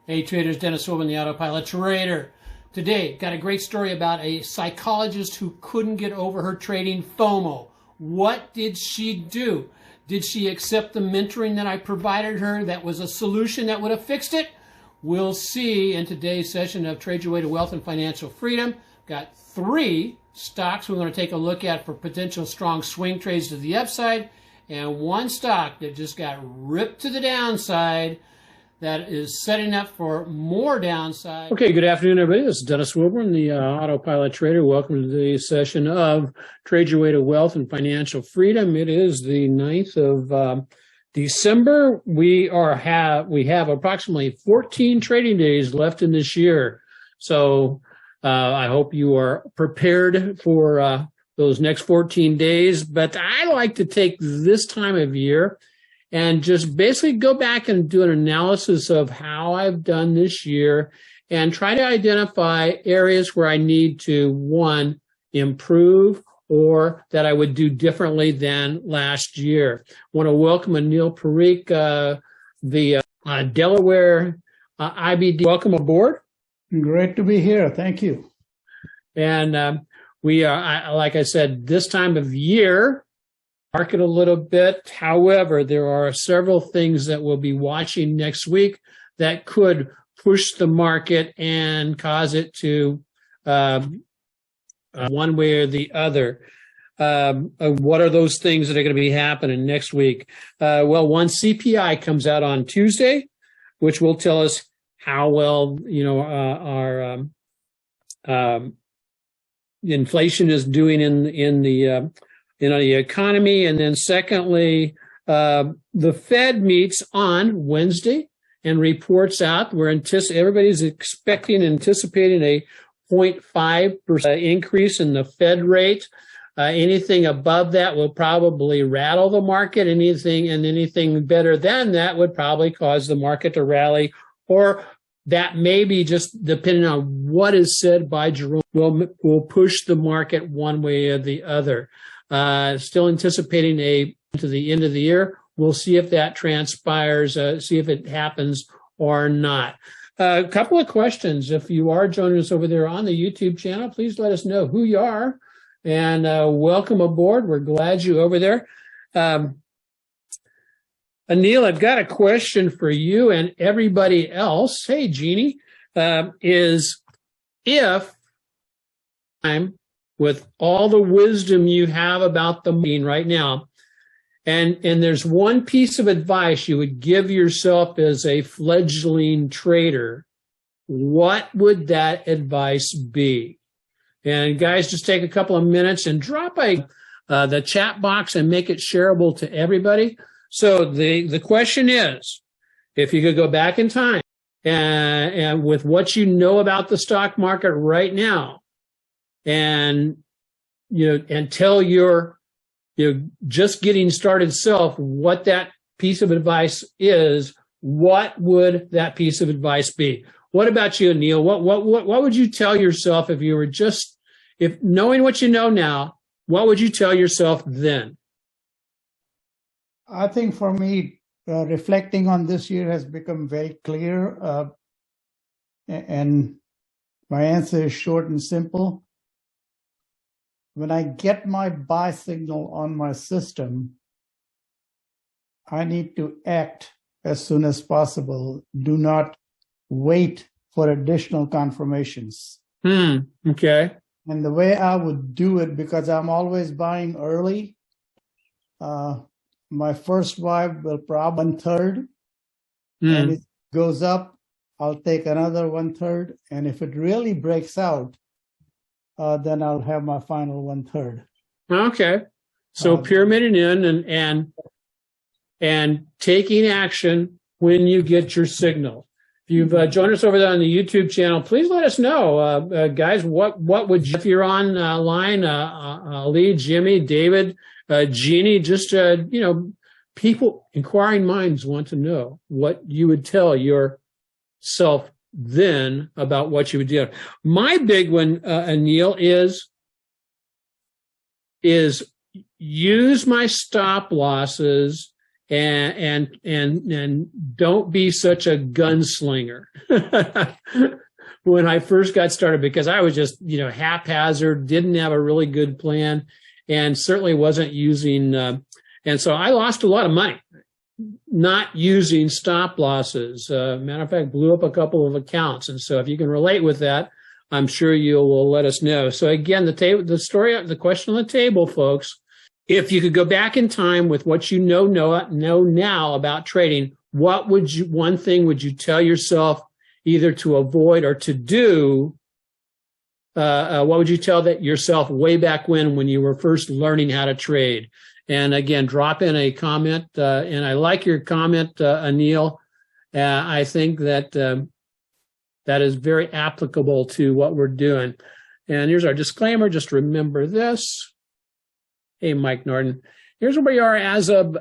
Hey traders, Dennis Wilburn, the AutoPilot trader. Today, got a great story about a psychologist who couldn't get over her trading FOMO. What did she do? Did she accept the mentoring that I provided her that was a solution that would have fixed it? We'll see in today's session of Trade Your Way to Wealth and Financial Freedom. Got 3 stocks we're going to take a look at for potential strong swing trades to the upside, and 1 stock that just got ripped to the downside that is setting up for more downside. Okay, good afternoon, everybody. This is Dennis Wilburn, the AutoPilot trader. Welcome to today's session of Trade Your Way to Wealth and Financial Freedom. It is the 9th of December. We have approximately 14 trading days left in this year. So I hope you are prepared for those next 14 days. But I like to take this time of year and just basically go back and do an analysis of how I've done this year and try to identify areas where I need to, 1, improve or that I would do differently than last year. I want to welcome Anil Parikh, the Delaware IBD. Welcome aboard. Great to be here. Thank you. And we are, like I said, this time of year, market a little bit. However, there are several things that we'll be watching next week that could push the market and cause it to one way or the other. What are those things that are going to be happening next week? Well, one, CPI comes out on Tuesday, which will tell us how well our inflation is doing in the economy. And then secondly, the Fed meets on Wednesday and reports out. Everybody's anticipating a 0.5% increase in the Fed rate. Anything above that will probably rattle the market. Anything better than that would probably cause the market to rally, or that may be just depending on what is said by Jerome will push the market one way or the other. Still anticipating to the end of the year. We'll see if that transpires, see if it happens or not. A couple of questions. If you are joining us over there on the YouTube channel, please let us know who you are and welcome aboard. We're glad you're over there. Anil, I've got a question for you and everybody else. Hey, Jeannie, is if I'm with all the wisdom you have about the meeting right now, and there's one piece of advice you would give yourself as a fledgling trader, what would that advice be? And guys, just take a couple of minutes and drop the chat box and make it shareable to everybody. So the question is, if you could go back in time and with what you know about the stock market right now, and tell your just getting started self what that piece of advice is, what would that piece of advice be? What about you, Anil? What would you tell yourself if knowing what you know now, what would you tell yourself then? I think for me, reflecting on this year has become very clear, and my answer is short and simple. When I get my buy signal on my system, I need to act as soon as possible. Do not wait for additional confirmations. Okay. And the way I would do it, because I'm always buying early, my first buy will probably 1/3. And it goes up, I'll take another 1/3. And if it really breaks out, then I'll have my final 1/3. Okay. So pyramiding in and taking action when you get your signal. If you've joined us over there on the YouTube channel, please let us know, guys, what would you, if you're on line, Ali, Jimmy, David, Jeannie, just, people, inquiring minds want to know what you would tell yourself then about what you would do. My big one, Anil, is use my stop losses and don't be such a gunslinger. When I first got started, because I was just, haphazard, didn't have a really good plan, and certainly wasn't using, and so I lost a lot of money not using stop losses. Matter of fact, blew up a couple of accounts. And so if you can relate with that, I'm sure you will let us know. So again, the question on the table, folks, if you could go back in time with what you know now about trading, one thing would you tell yourself either to avoid or to do? What would you tell yourself way back when you were first learning how to trade? And again, drop in a comment. And I like your comment, Anil. I think that that is very applicable to what we're doing. And here's our disclaimer. Just remember this. Hey, Mike Norton. Here's where we are as of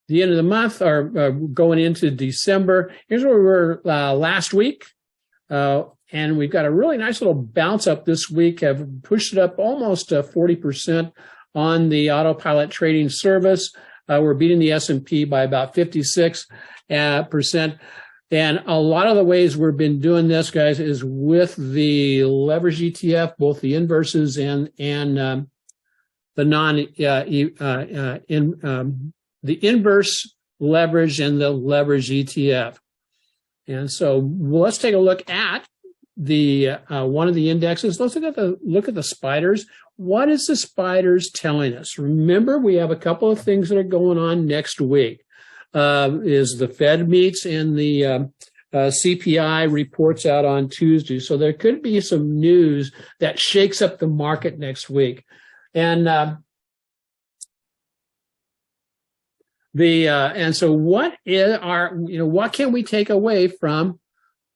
the end of the month, or going into December. Here's where we were last week. And we've got a really nice little bounce up this week, have pushed it up almost 40% on the AutoPilot trading service. We're beating the S&P by about 56%. And a lot of the ways we've been doing this, guys, is with the leverage ETF, both the inverses and the the inverse leverage and the leverage ETF. And so let's take a look at the one of the indexes. Let's look at the spiders. What is the spiders telling us? Remember, we have a couple of things that are going on next week. Is the Fed meets and the CPI reports out on Tuesday. So there could be some news that shakes up the market next week. And so what can we take away from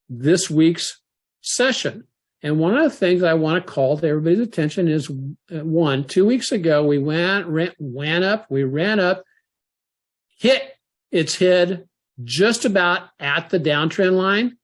this week's session? And one of the things I want to call to everybody's attention is 2 weeks ago, we ran up, hit its head just about at the downtrend line,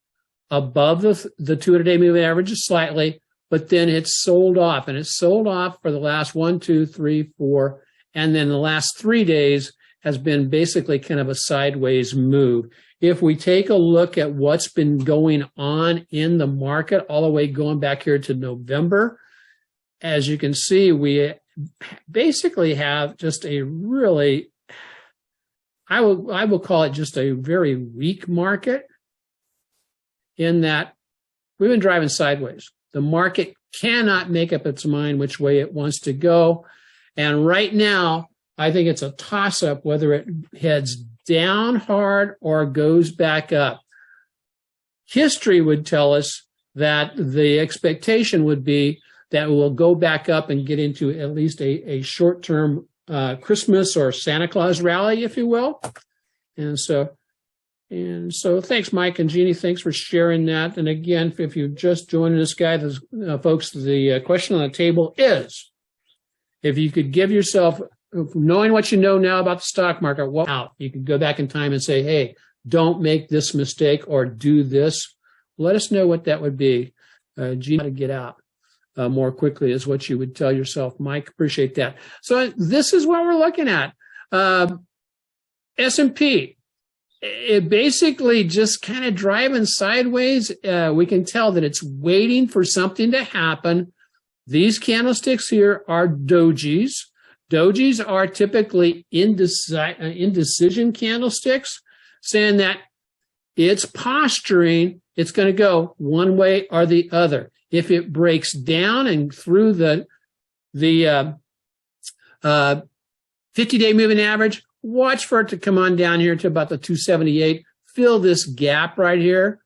above the 200-day moving average slightly, but then it sold off, and it sold off for the last 1, 2, 3, 4, and then the last 3 days has been basically kind of a sideways move. If we take a look at what's been going on in the market all the way going back here to November, as you can see, we basically have just a really, I will call it just a very weak market, in that we've been driving sideways. The market cannot make up its mind which way it wants to go. And right now, I think it's a toss-up whether it heads down hard or goes back up. History would tell us that the expectation would be that we'll go back up and get into at least a short-term Christmas or Santa Claus rally, if you will. And so thanks, Mike and Jeannie. Thanks for sharing that. And again, if you're just joining us, guys, folks, the question on the table is, if you could give yourself, knowing what you know now about the stock market, you could go back in time and say, hey, don't make this mistake or do this. Let us know what that would be. Jeannie, how to get out more quickly is what you would tell yourself. Mike, appreciate that. So this is what we're looking at. S&P, it basically just kind of driving sideways. We can tell that it's waiting for something to happen. These candlesticks here are dojis. Dojis are typically indecision candlesticks, saying that it's posturing, it's going to go one way or the other. If it breaks down and through the 50-day moving average, watch for it to come on down here to about the 278, fill this gap right here.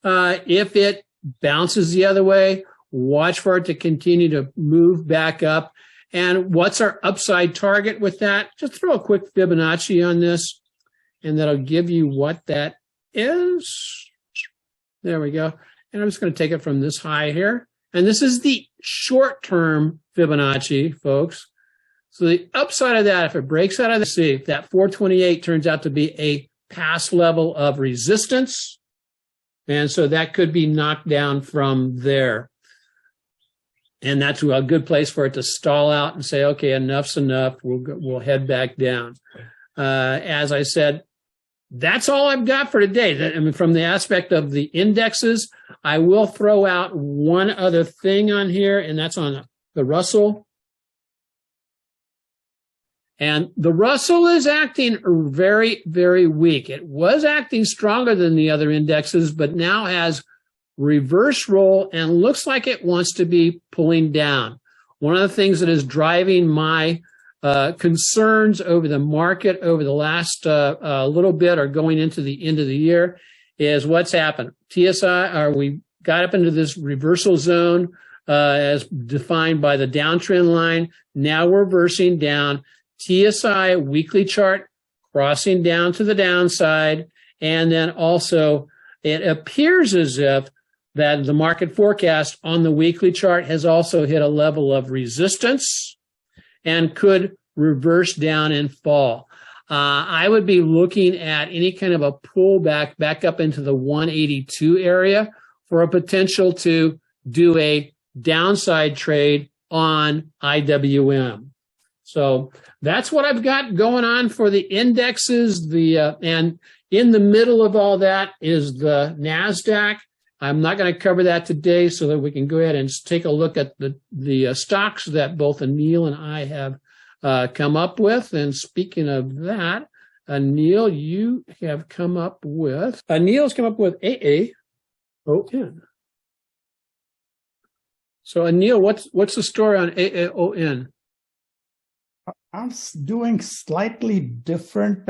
If it bounces the other way, watch for it to continue to move back up. And what's our upside target with that? Just throw a quick Fibonacci on this, and that'll give you what that is. There we go. And I'm just going to take it from this high here. And this is the short-term Fibonacci, folks. So the upside of that, if it breaks out of the sea, if that 428 turns out to be a past level of resistance, and so that could be knocked down from there. And that's a good place for it to stall out and say, okay, enough's enough. We'll head back down. As I said, that's all I've got for today. I mean, from the aspect of the indexes, I will throw out one other thing on here, and that's on the Russell. And the Russell is acting very, very weak. It was acting stronger than the other indexes, but now has reverse roll and looks like it wants to be pulling down. One of the things that is driving my concerns over the market over the last little bit or going into the end of the year is what's happened. We got up into this reversal zone as defined by the downtrend line. Now we're reversing down. TSI weekly chart crossing down to the downside. And then also it appears as if that the market forecast on the weekly chart has also hit a level of resistance and could reverse down and fall. I would be looking at any kind of a pullback back up into the 182 area for a potential to do a downside trade on IWM. So that's what I've got going on for the indexes. And in the middle of all that is the NASDAQ. I'm not going to cover that today so that we can go ahead and take a look at the stocks that both Anil and I have come up with. And speaking of that, Anil, you have come up with, Anil's come up with AAON. So Anil, what's the story on AAON? I'm doing slightly different,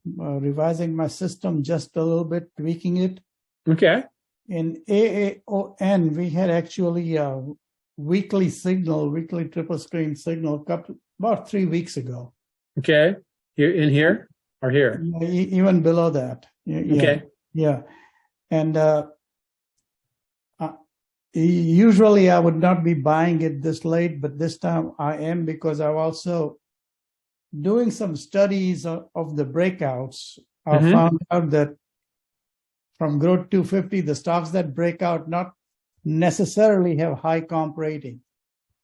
revising my system just a little bit, tweaking it. Okay. In AAON, we had actually a weekly triple screen signal about 3 weeks ago. Okay. Here or here? Even below that. Yeah. Okay. Yeah. And usually I would not be buying it this late, but this time I am because I'm also doing some studies of the breakouts. I found out that from Growth 250, the stocks that break out not necessarily have high comp rating,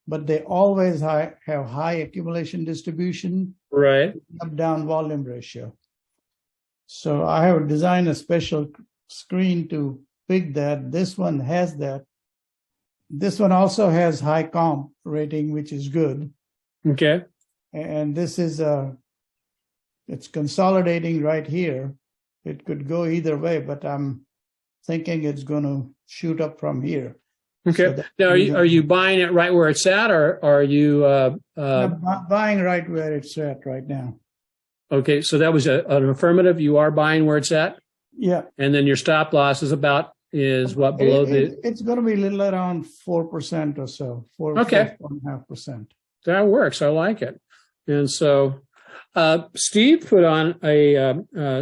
but they always have high accumulation distribution, right? Up-down volume ratio. So I have designed a special screen to pick that. This one has that. This one also has high comp rating, which is good. Okay. And this is it's consolidating right here. It could go either way, but I'm thinking it's going to shoot up from here. Okay. So now, are you buying it right where it's at, or are you I'm buying right where it's at right now? Okay, so that was an affirmative. You are buying where it's at? Yeah. And then your stop loss is what below It's going to be a little around 4% or so. 4.5%. That works. I like it. And so Steve put on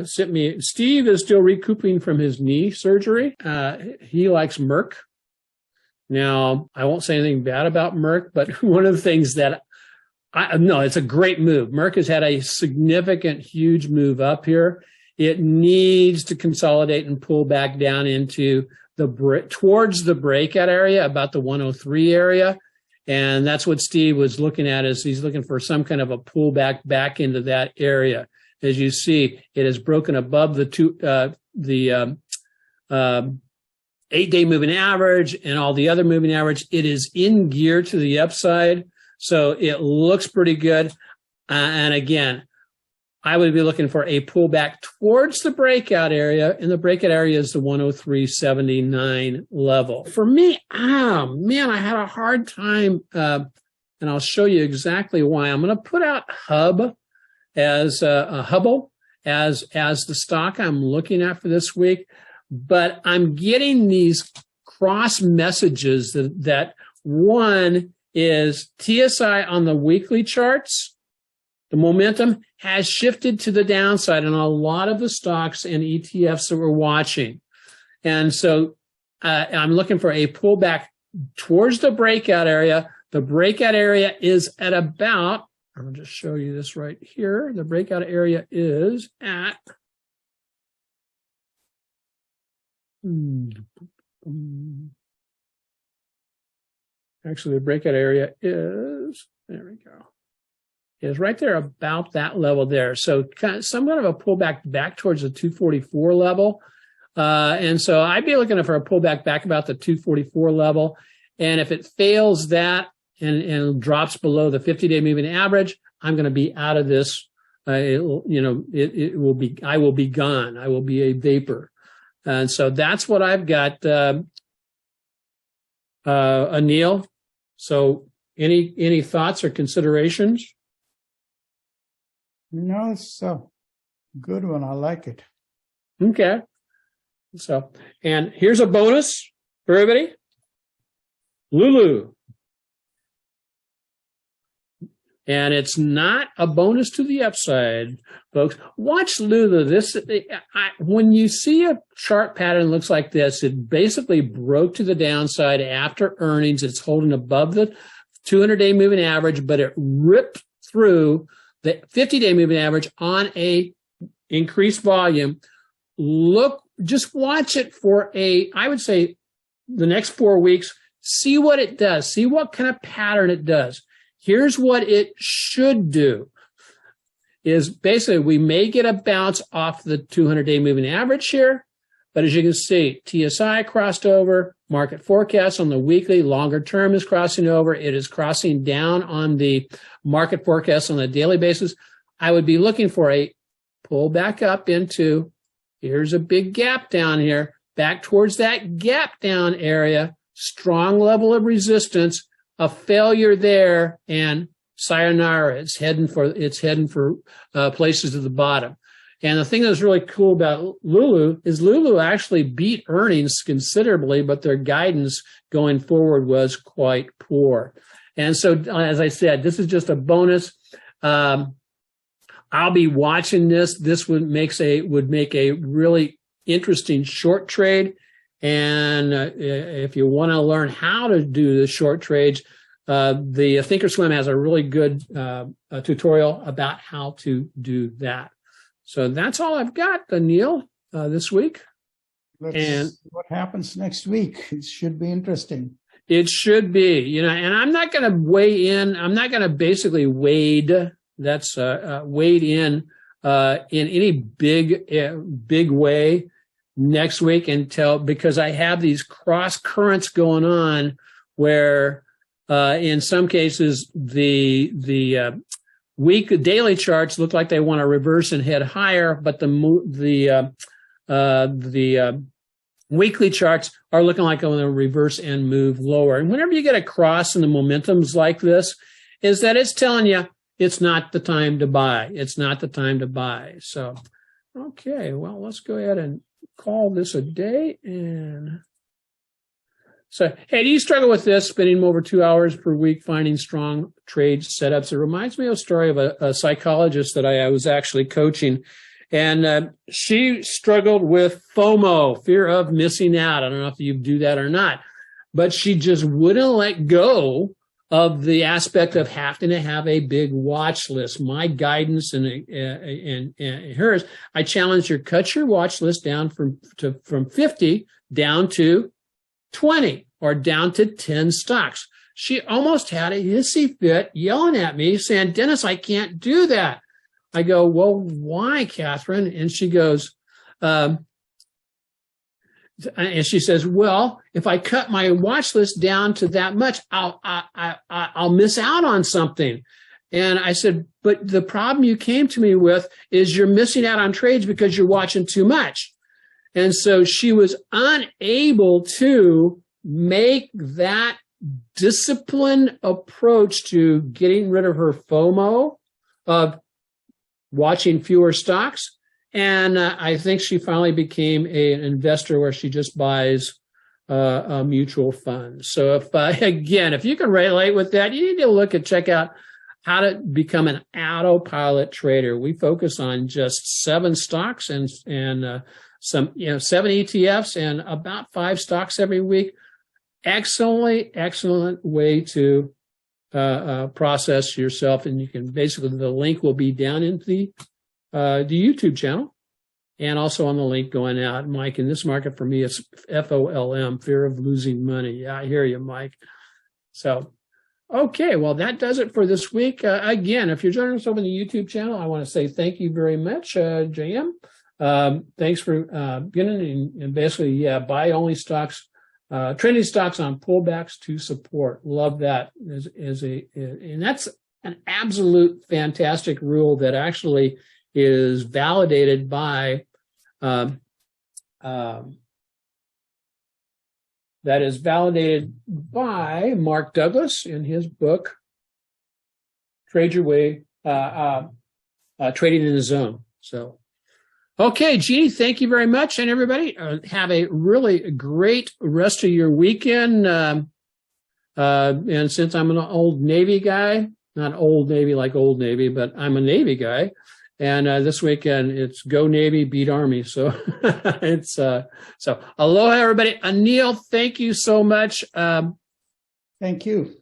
Steve is still recouping from his knee surgery. He likes Merck. Now, I won't say anything bad about Merck, but one of the things that it's a great move. Merck has had a significant, huge move up here. It needs to consolidate and pull back down into towards the breakout area, about the 103 area. And that's what Steve was looking at, is he's looking for some kind of a pullback back into that area. As you see, it has broken above the 8-day moving average and all the other moving average. It is in gear to the upside, so it looks pretty good. And again, I would be looking for a pullback towards the breakout area, and the breakout area is the 103.79 level. For me, I had a hard time, and I'll show you exactly why. I'm going to put out Hubble as the stock I'm looking at for this week, but I'm getting these cross messages that one is TSI on the weekly charts. The momentum has shifted to the downside in a lot of the stocks and ETFs that we're watching. And so I'm looking for a pullback towards the breakout area. The breakout area is at about, I'll just show you this right here. The breakout area is at actually the breakout area is, there we go, is right there about that level there. So kind of somewhat of a pullback back towards the 244 level. And so I'd be looking for a pullback back about the 244 level. And if it fails that and drops below the 50-day moving average, I'm going to be out of this. I will be gone. I will be a vapor. And so that's what I've got, Anil. So any thoughts or considerations? No, it's a good one. I like it. Okay. So, and here's a bonus for everybody. Lulu. And it's not a bonus to the upside, folks. Watch Lulu. When you see a chart pattern that looks like this, it basically broke to the downside after earnings. It's holding above the 200-day moving average, but it ripped through the 50-day moving average on a increased volume. Just watch it for I would say, the next 4 weeks. See what it does. See what kind of pattern it does. Here's what it should do. Is basically we may get a bounce off the 200-day moving average here, but as you can see, TSI crossed over. Market forecast on the weekly, longer term is crossing over. It is crossing down on the market forecast on a daily basis. I would be looking for a pull back up into, here's a big gap down here, back towards that gap down area, strong level of resistance, a failure there, and sayonara. It's heading for places at the bottom. And the thing that's really cool about Lulu is Lulu actually beat earnings considerably, but their guidance going forward was quite poor. And so, as I said, this is just a bonus. I'll be watching this. This would make a really interesting short trade. And if you want to learn how to do the short trades, the Thinkorswim has a really good tutorial about how to do that. So that's all I've got, Anil, this week. Let's see what happens next week. It should be interesting. It should be, and I'm not going to weigh in. I'm not going to basically wade. That's wade in any big way next week because I have these cross currents going on where in some cases the daily charts look like they want to reverse and head higher, but the weekly charts are looking like they want to reverse and move lower. And whenever you get a cross in the momentums like this, is that it's telling you it's not the time to buy. It's not the time to buy. So, okay, well, let's go ahead and call this a day. And so, hey, do you struggle with this, spending over 2 hours per week finding strong trade setups? It reminds me of a story of a psychologist that I was actually coaching, and she struggled with FOMO, fear of missing out. I don't know if you do that or not, but she just wouldn't let go of the aspect of having to have a big watch list. My guidance and hers, I challenge her, cut your watch list down from 50 down to 20 or down to 10 stocks. She almost had a hissy fit yelling at me saying, Dennis, I can't do that. I go, well, why, Catherine? And she goes, and she says, well, if I cut my watch list down to that much, I'll miss out on something. And I said, but the problem you came to me with is you're missing out on trades because you're watching too much. And so she was unable to make that disciplined approach to getting rid of her FOMO of watching fewer stocks. And I think she finally became an investor where she just buys a mutual fund. So if you can relate with that, you need to check out how to become an AutoPilot trader. We focus on just 7 stocks and some 7 ETFs and about 5 stocks every week. Excellent way to process yourself. And you can basically, the link will be down in the YouTube channel and also on the link going out. Mike, in this market for me, it's FOLM, fear of losing money. Yeah, I hear you, Mike. So, okay, well, that does it for this week. Again, if you're joining us over the YouTube channel, I want to say thank you very much, JM. Thanks for getting and basically, buy only stocks, trending stocks on pullbacks to support. Love that and that's an absolute fantastic rule that actually is validated by Mark Douglas in his book, Trade Your Way, Trading in the Zone. So, okay, Jeannie, thank you very much. And everybody, have a really great rest of your weekend. And since I'm an old Navy guy, not old Navy like Old Navy, but I'm a Navy guy. And this weekend, it's Go Navy, beat Army. So it's so aloha, everybody. Anil, thank you so much. Thank you.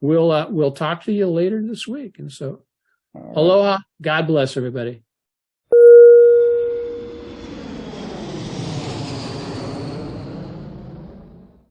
We'll talk to you later this week. And so aloha. God bless everybody.